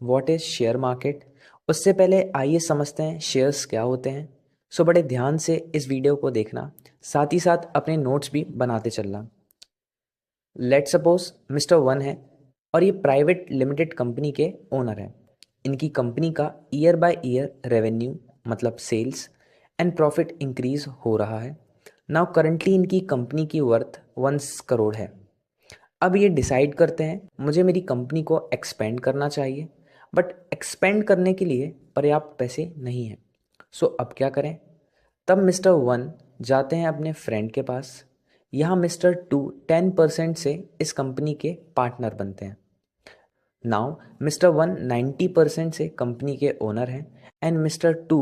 What is share market. उससे पहले आइए समझते हैं शेयर्स क्या होते हैं। सो बड़े ध्यान से इस वीडियो को देखना, साथ ही साथ अपने नोट्स भी बनाते चलना। लेट सपोज मिस्टर वन है और ये प्राइवेट लिमिटेड कंपनी के ओनर हैं। इनकी कंपनी का ईयर बाय ईयर रेवेन्यू मतलब सेल्स एंड प्रॉफिट इंक्रीज हो रहा है। नाउ करंटली इनकी कंपनी की वर्थ 1 करोड़ है। अब ये डिसाइड करते हैं मुझे मेरी कंपनी को एक्सपेंड करना चाहिए, बट एक्सपेंड करने के लिए पर्याप्त पैसे नहीं हैं। सो अब क्या करें। तब मिस्टर वन जाते हैं अपने फ्रेंड के पास। यहाँ मिस्टर टू 10% से इस कंपनी के पार्टनर बनते हैं। नाउ मिस्टर वन 90% से कंपनी के ओनर हैं एंड मिस्टर टू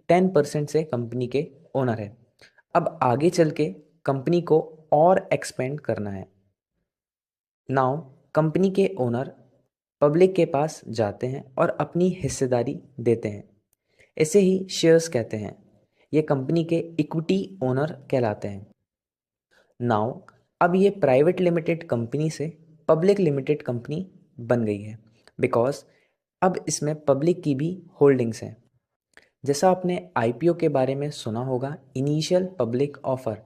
10% से कंपनी के ओनर हैं। अब आगे चल के कंपनी को और एक्सपेंड करना है। नाउ कंपनी के ओनर पब्लिक के पास जाते हैं और अपनी हिस्सेदारी देते हैं। इसे ही शेयर्स कहते हैं। ये कंपनी के इक्विटी ओनर कहलाते हैं। नाउ अब ये प्राइवेट लिमिटेड कंपनी से पब्लिक लिमिटेड कंपनी बन गई है, बिकॉज अब इसमें पब्लिक की भी होल्डिंग्स हैं। जैसा आपने आईपीओ के बारे में सुना होगा, इनिशियल पब्लिक ऑफर।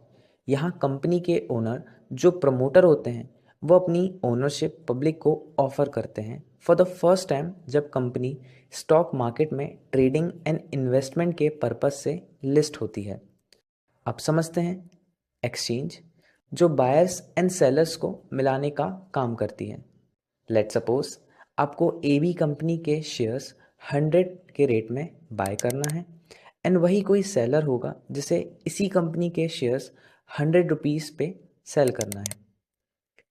यहाँ कंपनी के ओनर जो प्रमोटर होते हैं वो अपनी ओनरशिप पब्लिक को ऑफर करते हैं फॉर द फर्स्ट टाइम, जब कंपनी स्टॉक मार्केट में ट्रेडिंग एंड इन्वेस्टमेंट के पर्पस से लिस्ट होती है। अब समझते हैं एक्सचेंज, जो बायर्स एंड सेलर्स को मिलाने का काम करती है। लेट सपोज आपको ए बी कंपनी के शेयर्स 100 के रेट में बाय करना है एंड वही कोई सेलर होगा जिसे इसी कंपनी के शेयर्स 100 रुपीज़ पे सेल करना है।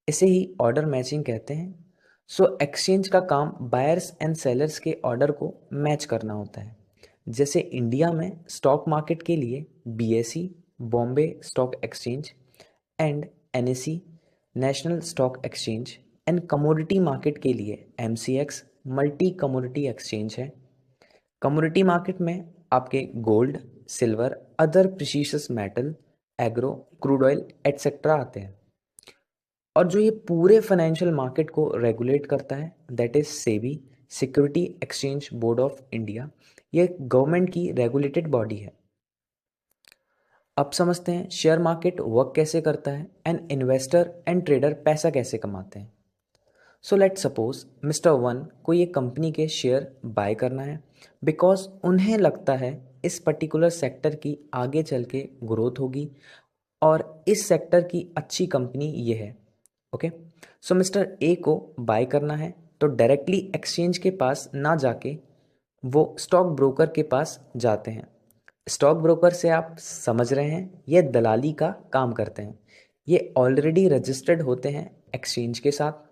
इसे ही ऑर्डर मैचिंग कहते हैं। सो एक्सचेंज का काम बायर्स एंड सेलर्स के ऑर्डर को मैच करना होता है। जैसे इंडिया में स्टॉक मार्केट के लिए BSE Bombay stock exchange and NSE national stock exchange and commodity market के लिए एमसीएक्स मल्टी कमोडिटी एक्सचेंज है। कमोडिटी मार्केट में आपके gold, silver, other precious metal, agro, crude oil etcetera आते हैं। और जो ये पूरे फाइनेंशियल मार्केट को रेगुलेट करता है that is SEBI, security exchange board of India. ये गवर्नमेंट की रेगुलेटेड बॉडी है। अब समझते हैं शेयर मार्केट वर्क कैसे करता है एंड इन्वेस्टर एंड ट्रेडर पैसा कैसे कमाते हैं। So let suppose mister one को ये कंपनी के शेयर बाय करना है बिकॉज उन्हें लगता है इस पर्टिकुलर सेक्टर की आगे चल के ग्रोथ होगी और इस सेक्टर की अच्छी कंपनी ये है। ओके, सो मिस्टर ए को बाय करना है तो डायरेक्टली एक्सचेंज के पास ना जाके वो स्टॉक ब्रोकर के पास जाते हैं। स्टॉक ब्रोकर से आप समझ रहे हैं, ये दलाली का काम करते हैं। ये ऑलरेडी रजिस्टर्ड होते हैं एक्सचेंज के साथ।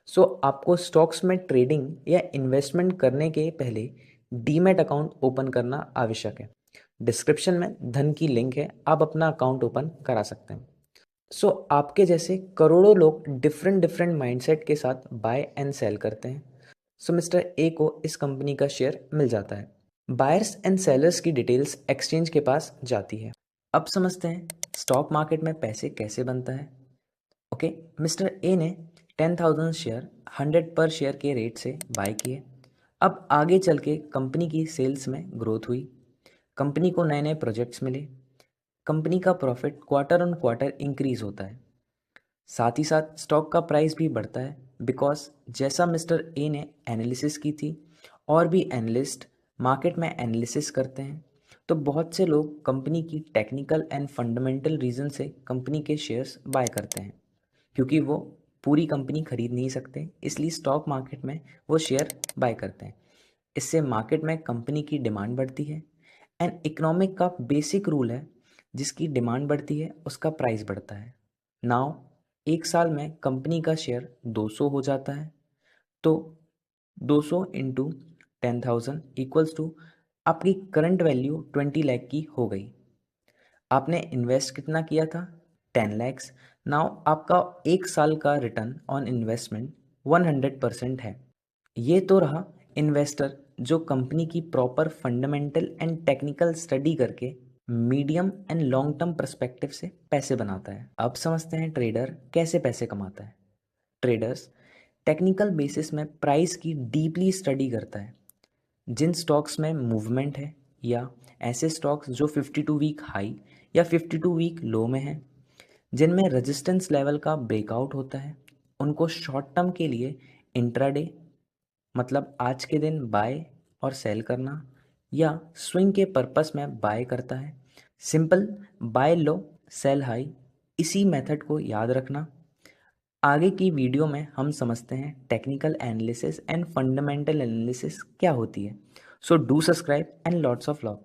सो आपको स्टॉक्स में ट्रेडिंग या इन्वेस्टमेंट करने के पहले डीमैट अकाउंट ओपन करना आवश्यक है। डिस्क्रिप्शन में धन की लिंक है, आप अपना अकाउंट ओपन करा सकते हैं। सो आपके जैसे करोड़ों लोग डिफरेंट डिफरेंट माइंडसेट के साथ बाय एंड सेल करते हैं। सो मिस्टर ए को इस कंपनी का शेयर मिल जाता है। बायर्स एंड सेलर्स की डिटेल्स एक्सचेंज के पास जाती है। अब समझते हैं स्टॉक मार्केट में पैसे कैसे बनता है। ओके, मिस्टर ए ने 10,000 शेयर 100 पर शेयर के रेट से बाय किए। अब आगे चल के कंपनी की सेल्स में ग्रोथ हुई, कंपनी को नए नए प्रोजेक्ट्स मिले, कंपनी का profit quarter on quarter increase होता है। साथ ही साथ स्टॉक का प्राइस भी बढ़ता है बिकॉज जैसा मिस्टर ए ने एनालिसिस की थी, और भी एनालिस्ट मार्केट में एनालिसिस करते हैं, तो बहुत से लोग कंपनी की टेक्निकल एंड फंडामेंटल रीज़न से कंपनी के शेयर्स बाय करते हैं, क्योंकि वो पूरी कंपनी खरीद नहीं सकते, इसलिए स्टॉक मार्केट में वो शेयर बाय करते हैं। इससे मार्केट में कंपनी की डिमांड बढ़ती है एंड इकोनॉमिक का बेसिक रूल है, जिसकी डिमांड बढ़ती है उसका प्राइस बढ़ता है। नाउ एक साल में कंपनी का शेयर 200 हो जाता है, तो 200 इंटू 10,000 इक्वल्स टू आपकी करंट वैल्यू 20 लाख की हो गई। आपने इन्वेस्ट कितना किया था? 10 lakhs। नाउ आपका एक साल का रिटर्न ऑन इन्वेस्टमेंट 100% है। ये तो रहा इन्वेस्टर जो कंपनी की proper fundamental and technical study करके medium and long term perspective से पैसे बनाता है। अब समझते हैं ट्रेडर कैसे पैसे कमाता है। ट्रेडर्स टेक्निकल बेसिस में प्राइस की डीपली स्टडी करता है। जिन स्टॉक्स में मूवमेंट है या ऐसे स्टॉक्स जो 52 वीक हाई या 52 वीक लो में हैं, जिनमें रेजिस्टेंस लेवल का ब्रेकआउट होता है, उनको शॉर्ट टर्म के लिए इंट्राडे मतलब आज के दिन बाय और सेल करना या स्विंग के पर्पस में बाय करता है। सिंपल बाय लो सेल हाई, इसी मेथड को याद रखना। आगे की वीडियो में हम समझते हैं technical analysis and fundamental analysis क्या होती है। So do subscribe and lots of love.